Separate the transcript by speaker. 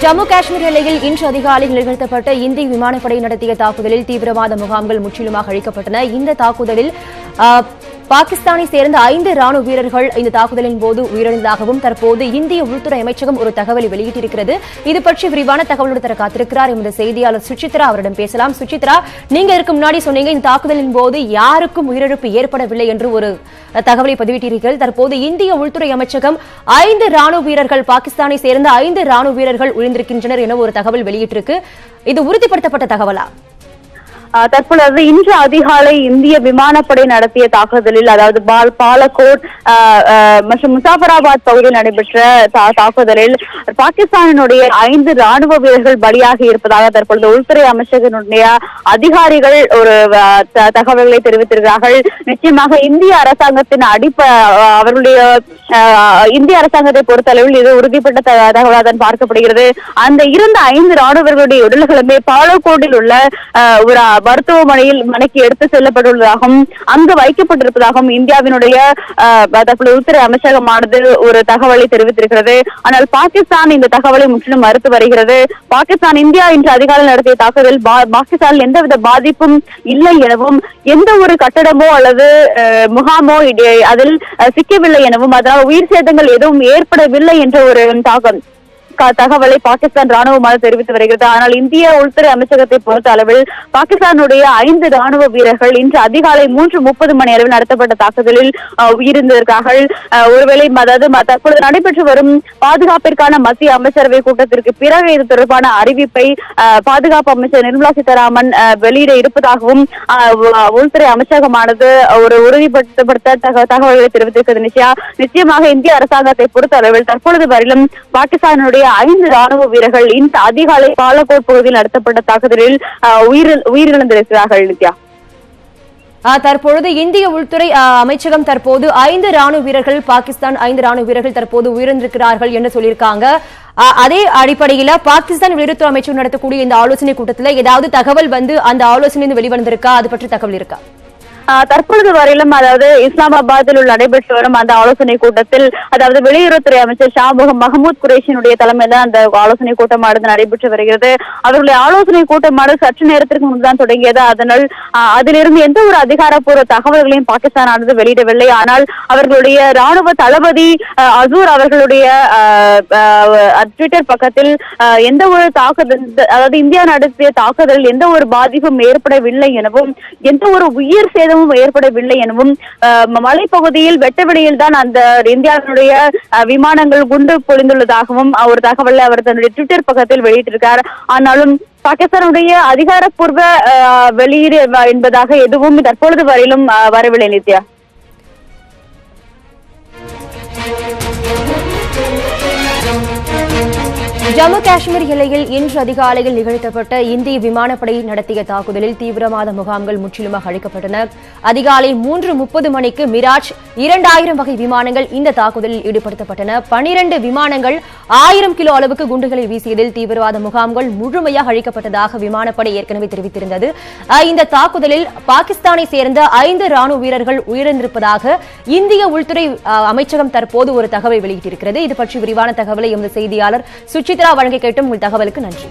Speaker 1: ஜம்மு காஷ்மீர் எல்லையில் இன்று அதிகாலை நிகழ்த்தப்பட்ட இந்திய விமானப்படை நடத்திய தாக்குதலில் தீவிரவாத முகாம்கள் முற்றிலுமாக அழிக்கப்பட்டன. இந்த தாக்குதலில் பாகிஸ்தானை சேர்ந்த 5 ராணுவ வீரர்கள் இந்த தாக்குதலின் போது உயிரிழந்ததாகவும் தற்போது இந்திய உள்துறை அமைச்சகம் ஒரு தகவலை வெளியிட்டிருக்கிறது. இது பற்றி விரிவான தகவலோடு தர காத்திருக்கிறார் எமது செய்தியாளர் சுசித்ரா. அவரிடம் பேசலாம். சுசித்ரா, நீங்க இதுக்கு முன்னாடி சொன்னீங்க இந்த தாக்குதலின் போது யாருக்கும் உயிரிழப்பு ஏற்படவில்லை என்று ஒரு தகவலை பதிவிட்டீர்கள். தற்போது இந்திய உள்துறை அமைச்சகம் 5 ராணுவ வீரர்கள், பாகிஸ்தானை சேர்ந்த 5 ராணுவ வீரர்கள் உயிரிழந்திருக்கின்றனர் என ஒரு தகவல் வெளியிட்டிருக்கு. இது உறுதிப்படுத்தப்பட்ட தகவலா?
Speaker 2: தற்பொழுது இன்று அதிகாலை இந்திய விமானப்படை நடத்திய தாக்குதலில், அதாவது பாலகோட் மற்றும் முசாஃபராபாத் பகுதியில் நடைபெற்ற தாக்குதலில் பாகிஸ்தானினுடைய 5 ராணுவ வீரர்கள் பலியாகி இருப்பதாக தற்பொழுது உள்துறை அமைச்சகத்தினுடைய அதிகாரிகள் ஒரு தகவல்களை தெரிவித்திருக்கிறார்கள். நிச்சயமாக இந்திய அரசாங்கத்தின் அவர்களுடைய இந்திய அரசாங்கத்தை பொறுத்தளவில் இது உறுதிப்பட்ட தகவலாக தான் பார்க்கப்படுகிறது. அந்த இருந்த 5 ராணுவர்களுடைய உடல்களுமே பாலகோட்டில் உள்ள ஒரு மருத்துவமனைக்கு எடுத்து செல்லப்பட்டுள்ளதாகவும் அங்கு வைக்கப்பட்டிருப்பதாகவும் இந்தியாவினுடைய தற்போது உள்துறை அமைச்சகமானது ஒரு தகவலை தெரிவித்திருக்கிறது. ஆனால் பாகிஸ்தான் இந்த தகவலை முற்றிலும் மறுத்து வருகிறது. பாகிஸ்தான் இந்தியா இன்று அதிகாலை நடத்திய தாக்குதலில் பாகிஸ்தானில் எந்தவித பாதிப்பும் இல்லை எனவும், எந்த ஒரு கட்டடமோ அல்லது முகாமோ அதில் சிக்கவில்லை எனவும், அதனால் உயிர் சேதங்கள் எதுவும் ஏற்படவில்லை என்ற ஒரு தகவலை பாகிஸ்தான் ராணுவமாக தெரிவித்து வருகிறது. ஆனால் இந்திய உள்துறை அமைச்சகத்தை பொறுத்த அளவில் பாகிஸ்தானுடைய 5 ராணுவ வீரர்கள் இன்று அதிகாலை 3:30 மணி அளவில் நடத்தப்பட்ட தாக்குதலில் உயிரிழந்திருக்கிறார்கள். ஒருவேளை தற்பொழுது நடைபெற்று வரும் பாதுகாப்பிற்கான மத்திய அமைச்சரவை கூட்டத்திற்கு பிறகு இது தொடர்பான அறிவிப்பை பாதுகாப்பு அமைச்சர் நிர்மலா சீதாராமன் வெளியிட இருப்பதாகவும் உள்துறை அமைச்சகமானது ஒரு உறுதிப்படுத்த தகவல்களை தெரிவித்திருக்கிறது. நிச்சயமாக இந்திய அரசாங்கத்தை பொறுத்த அளவில் தற்பொழுது வரையிலும் பாகிஸ்தானுடைய 5 ராணுவ வீரர்கள் இந்த அதிகாலை பாலகோட் பகுதியில் நடத்தப்பட்ட தாக்குதலில் உயிரிழந்திருக்கிறார்கள். நித்யா,
Speaker 1: தற்பொழுது இந்திய உள்துறை அமைச்சகம் தற்போது 5 ராணுவ வீரர்கள், பாகிஸ்தான் 5 ராணுவ வீரர்கள் தற்போது உயிரிழந்திருக்கிறார்கள் என்று சொல்லியிருக்காங்க. அதே அடிப்படையில பாகிஸ்தான் வெளியுறவுத்துறை அமைச்சர் நடத்தக்கூடிய இந்த ஆலோசனை கூட்டத்தில் ஏதாவது தகவல் அந்த ஆலோசனை வெளிவந்திருக்கா? அது பற்றி தகவல் இருக்கா?
Speaker 2: தற்பொழுது வரையிலும், அதாவது இஸ்லாமாபாத்தில் நடைபெற்று வரும் அந்த ஆலோசனை கூட்டத்தில், அதாவது வெளியுறவுத்துறை அமைச்சர் ஷா மஹமூத் குரேஷினுடைய தலைமையில் அந்த ஆலோசனை கூட்டமானது நடைபெற்று வருகிறது. அவர்களுடைய ஆலோசனை கூட்டமானது சற்று நேரத்திற்கு முன்புதான் தொடங்கியது. அதனால் அதிலிருந்து எந்த ஒரு அதிகாரப்பூர்வ தகவல்களையும் பாகிஸ்தானானது வெளியிடவில்லை. ஆனால் அவர்களுடைய ராணுவ தளபதி அசூர் அவர்களுடைய ட்விட்டர் பக்கத்தில் எந்த ஒரு தாக்குதல், அதாவது இந்தியா நடத்திய தாக்குதலில் எந்த ஒரு பாதிப்பும் ஏற்படவில்லை எனவும், எந்த ஒரு உயிர் சேதம் ஏற்படவில்லை எனவும், மலைப்பகுதியில் வெட்டவெளியில் தான் அந்த இந்தியாவினுடைய விமானங்கள் குண்டு பொழிந்துள்ளதாகவும் ஒரு தகவலை அவர் தன்னுடைய ட்விட்டர் பக்கத்தில் வெளியிட்டிருக்கார். ஆனாலும் பாகிஸ்தானுடைய அதிகாரப்பூர்வ வெளியீடு என்பதாக எதுவும் தற்பொழுது வரையிலும் வரவில்லை. நித்யா,
Speaker 1: ஜம்மு காஷ்மீர் எல்லையில் இன்று அதிகாலையில் நிகழ்த்தப்பட்ட இந்திய விமானப்படை நடத்திய தாக்குதலில் தீவிரவாத முகாம்கள் முற்றிலுமாக அழிக்கப்பட்டன. அதிகாலை 3:30 மணிக்கு மிராஜ் 2000 வகை விமானங்கள் இந்த தாக்குதலில் ஈடுபடுத்தப்பட்டன. 12 விமானங்கள் 1000 கிலோ அளவுக்கு குண்டுகளை வீசியதில் தீவிரவாத முகாம்கள் முழுமையாக அழிக்கப்பட்டதாக விமானப்படை ஏற்கனவே தெரிவித்திருந்தது. இந்த தாக்குதலில் பாகிஸ்தானை சேர்ந்த 5 ராணுவ வீரர்கள் உயிரிழந்திருப்பதாக இந்திய உள்துறை அமைச்சகம் தற்போது ஒரு தகவலை வெளியிட்டிருக்கிறது. இது பற்றி விரிவான தகவலை எமது செய்தியாளர் சுசித்ரா வழங்க கேட்டும் உங்கள் தகவலுக்கு நன்றி.